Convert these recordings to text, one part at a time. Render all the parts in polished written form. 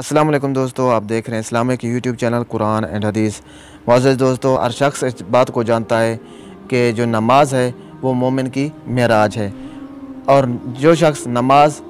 अस्सलाम वालेकुम दोस्तों, आप देख रहे हैं Islamic YouTube channel Quran and हदीस। मुअज़्ज़ज़ दोस्तों, हर शख्स इस बात को जानता है कि जो नमाज है वो मोमिन की मेराज है, और जो शख्स नमाज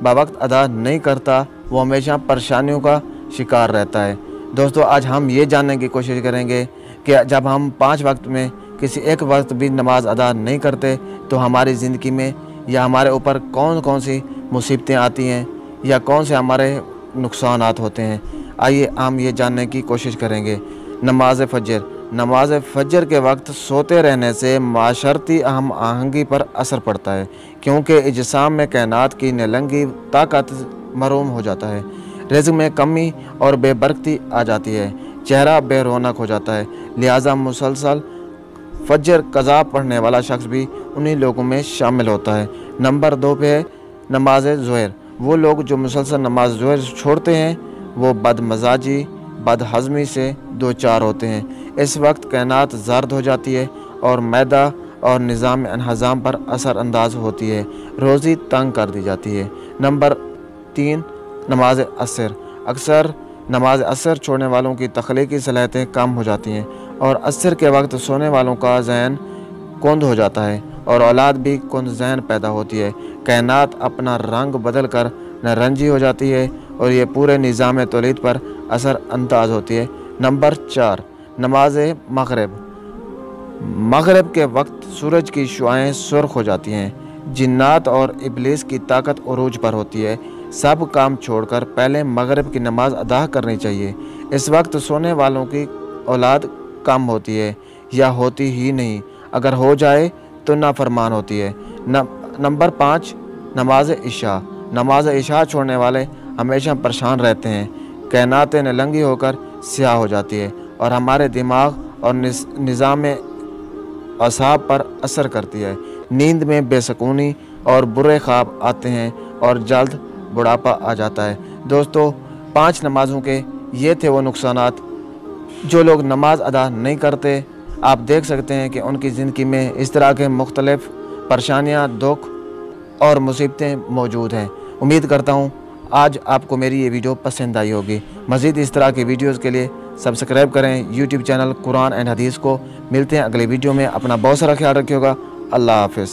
बावक्त अदा नहीं करता वो हमेशा परेशानियों का शिकार रहता है। दोस्तों, आज हम ये जानने की कोशिश करेंगे कि जब हम 5 वक्त में किसी एक वक्त भी नमाज अदा नहीं करते तो हमारी ज़िंदगी में या हमारे ऊपर कौन कौन सी मुसीबतें आती हैं या कौन से हमारे नुकसानात होते हैं। आइए हम ये जानने की कोशिश करेंगे। नमाज फ़जर। नमाज फ़जर के वक्त सोते रहने से माशरती अहम आहंगी पर असर पड़ता है, क्योंकि इजसाम में कायनात की नीलंगी ताकत मरूम हो जाता है। रिज़्क़ में कमी और बेबरकती आ जाती है, चेहरा बेरौनक हो जाता है। लिहाजा मुसलसल फ़जर क़ज़ा पढ़ने वाला शख्स भी उन्हीं लोगों में शामिल होता है। नंबर 2 पे है नमाज ज़ोहर। वो लोग जो मुसलसल नमाज ज़ोहर छोड़ते हैं वो बदमज़ाजी बदहज़मी से दो चार होते हैं। इस वक्त कायनात ज़र्द हो जाती है और मैदा और निज़ाम इन्हज़ाम पर असर अंदाज होती है, रोज़ी तंग कर दी जाती है। नंबर 3 नमाज असर। अक्सर नमाज असर छोड़ने वालों की तख्लीकी सलाहियतें कम हो जाती हैं और असर के वक्त सोने वालों का ज़हन कुंद हो जाता है और औलाद भी कुंद ज़हन पैदा होती है। कायनात अपना रंग बदल कर नारंगी हो जाती है और ये पूरे निज़ाम तौलीद पर असर अंदाज होती है। नंबर 4 नमाज मगरिब। मगरिब के वक्त सूरज की शुआएं सुर्ख हो जाती हैं, जिन्नात और इब्लीस की ताकत उरूज पर होती है। सब काम छोड़कर पहले मगरिब की नमाज अदा करनी चाहिए। इस वक्त सोने वालों की औलाद कम होती है या होती ही नहीं, अगर हो जाए तो नाफरमान होती है। नंबर 5 नमाज इशा। नमाज इशा छोड़ने वाले हमेशा परेशान रहते हैं, कायनात नीलंगी होकर स्याह हो जाती है और हमारे दिमाग और निज़ाम असाब पर असर करती है। नींद में बेसकूनी और बुरे ख्वाब आते हैं और जल्द बुढ़ापा आ जाता है। दोस्तों, 5 नमाज़ों के ये थे वो नुकसानात। जो लोग नमाज अदा नहीं करते, आप देख सकते हैं कि उनकी ज़िंदगी में इस तरह के मुख्तलिफ़ परेशानियाँ, दुख और मुसीबतें मौजूद हैं। उम्मीद करता हूँ आज आपको मेरी ये वीडियो पसंद आई होगी। मज़ीद इस तरह की वीडियोज़ के लिए सब्सक्राइब करें यूट्यूब चैनल कुरान एंड हदीस को। मिलते हैं अगले वीडियो में। अपना बहुत सारा ख्याल रखिएगा। अल्लाह हाफ़िज़।